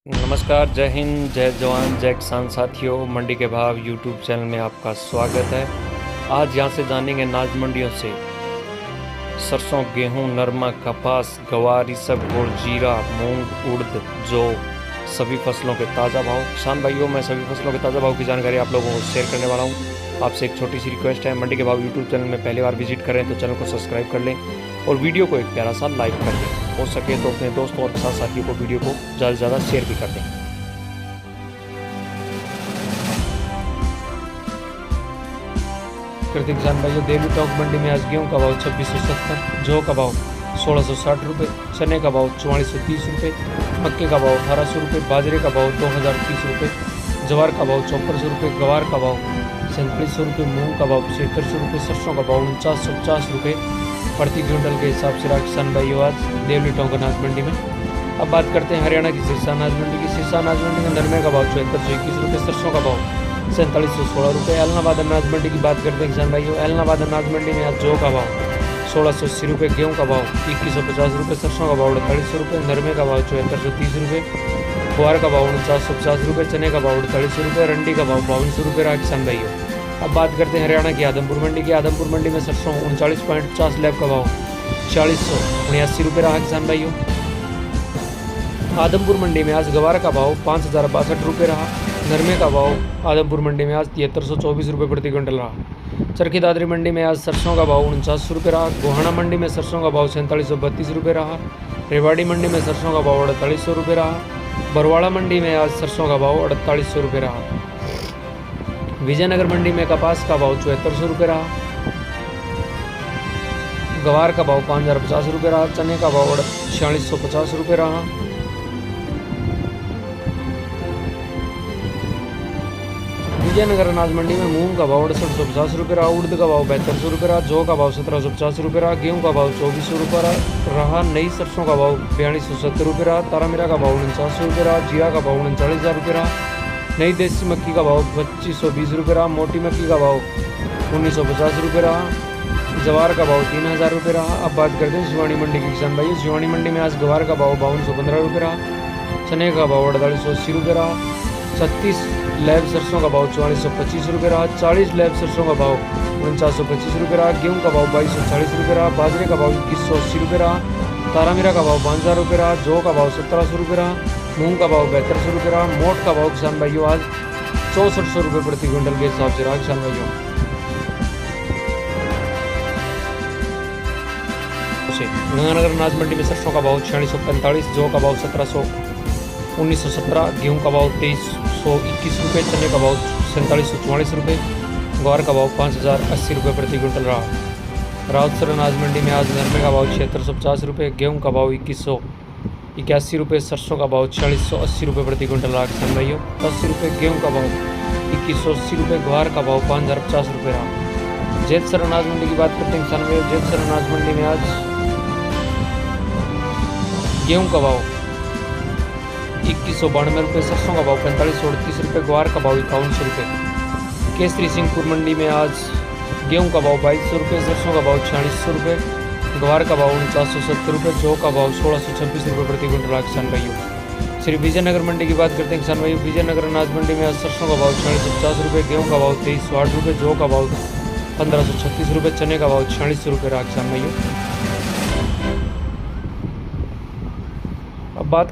नमस्कार, जय हिंद, जय जवान, जय किसान साथियों। मंडी के भाव यूट्यूब चैनल में आपका स्वागत है। आज यहाँ से जानेंगे अनाज मंडियों से सरसों, गेहूं, नरमा, कपास, गवार, इसबगोल, जीरा, मूंग, उड़द, जौ सभी फसलों के ताज़ा भाव। किसान भाइयों, मैं सभी फसलों के ताज़ा भाव की जानकारी आप लोगों को शेयर करने वाला हूँ। आपसे एक छोटी सी रिक्वेस्ट है, मंडी के भाव यूट्यूब चैनल में पहली बार विजिट करें तो चैनल को सब्सक्राइब कर लें और वीडियो को एक प्यारा सा लाइक कर दें। हो सके तो अपने दोस्तों और किसान साथियों को वीडियो को ज़्यादा से ज़्यादा शेयर भी कर दें। कृषि किसान भाइयों, देवी टॉक मंडी में आज गेहूं का भाव 2670, जौ का भाव 1660 रुपये, चने का भाव 4430 रुपये, मक्के का भाव 1800 रुपये, बाजरे का भाव 2030 रुपये, ज्वार का भाव 5400 रुपये, गवार का भाव 4700 रुपये, मूंग का भाव 7300 रुपये, सरसों का भाव 4950 रुपये प्रति क्विंटल के हिसाब से किसान भाइयों आज देवली टोंक अनाज मंडी में। अब बात करते हैं हरियाणा की सिरसा अनाज मंडी की। सिरसा अनाज मंडी में नरमे का भाव 7421 रुपये, सरसों का भाव 4716 रुपये। एलनाबाद अनाज मंडी की बात करते हैं किसान भाइयों। एलनाबाद अनाज मंडी में आज जौ का भाव 1680 रुपये, गेहूँ का भाव 2150 रुपये, सरसों का भाव 4800 रुपये, नरमे का भाव 7430 रुपये, ग्वार का भाव 4950 रुपये, चने का भाव 4800 रुपये, रंडी का भाव 5200 रुपये रहा किसान भाइयों। अब बात करते हैं हरियाणा की आदमपुर मंडी की। आदमपुर मंडी में सरसों 39.50 लैब का भाव 4679 रुपये रहा किसान भाइयों। आदमपुर मंडी में आज गवार का भाव 5062 रुपये रहा। नरमे का भाव आदमपुर मंडी में आज 7324 रुपये प्रति क्विंटल रहा। चरखी दादरी मंडी में आज सरसों का भाव 49 रुपये रहा। गोहाना मंडी में सरसों का भाव 4732 रुपये रहा। रेवाड़ी मंडी में सरसों का भाव 4800 रुपये रहा। बरवाड़ा मंडी में आज सरसों का भाव 4800 रुपये रहा। विजयनगर मंडी में कपास का भाव 7400 रुपये रहा। गवार का भाव 5050 रुपये रहा। चने का भाव 4650 रुपये रहा। विजयनगर अनाज मंडी में मूंग का भाव 6850 रुपये रहा। उड़द का भाव 7200 रुपये रहा। जौ का भाव 1750 रुपये रहा। गेहूं का भाव 2400 रुपये रहा। नई सरसों का भाव 4270 रुपये रहा। तारामीरा का भाव 4900 रुपये रहा। जीरा का भाव 39000 रुपये रहा। नई देसी मक्की का भाव 2520 रुपये रहा। मोटी मक्की का भाव 1950 रुपये रहा। जवार का भाव 3000 रुपये रहा। अब बात करते हैं शिवानी मंडी की किसान भाई। शिवानी मंडी में आज गवार का भाव 5215 रुपये रहा। चने का भाव 4880 रुपये रहा। 36 लैब सरसों का भाव 4425 रुपये रहा। 40 लैब सरसों का भाव 4925 रुपये रहा। गेहूँ का भाव 2240 रुपये रहा। बाजरे का भाव 2180 रुपये रहा। तारामीरा का भाव 5000 रुपये रहा। जौ का भाव 1700 रुपये रहा। मूंग का भाव 7200 रुपये रहा। मोट का भाव किसान भाइयों आज 6400 रुपये प्रति क्विंटल के हिसाब से रहा किसान भाइयों। गंगानगर अनाज मंडी में सरसों का भाव 4645, जौ का भाव 1917, गेहूं का भाव 2321 रुपये, चने का भाव 4744 रुपये, ग्वार का भाव 5080 रुपये प्रति क्विंटल रहा। राउतसर अनाज मंडी में आज नरमे का भाव 7650 रुपये, गेहूं का भाव 2181 रुपये, सरसों का भाव 4680 रुपये प्रति क्विंटल रहा किसान भाइयों। 10 रुपये गेहूं का भाव 2180 रुपये, ग्वार का भाव 5050 रुपये रहा। जैतसर अनाज मंडी की बात करते हैं किसान भाइयों। जैतसर अनाज मंडी में आज गेहूं का भाव 2192 रुपये, सरसों का भाव 4538 रुपये, ग्वार का भाव 5100 रुपये। केसरी सिंहपुर मंडी में आज गेहूं का भाव 2200 रुपये, सरसों का भाव 4600 रुपये, ग्वार का भाव 4970 रुपये, जौ का भाव 1626 रुपये प्रति क्विंटल किसान भाइयों। श्री विजयनगर मंडी की बात करते हैं किसान भाइयों। विजयनगर अनाज मंडी में आज सरसों का भाव 4650 रुपये, गेहूं का भाव 2308 रुपये, जौ का भाव 1536 रुपये, चने का भाव 4600 रुपये रहा किसान भाइयों।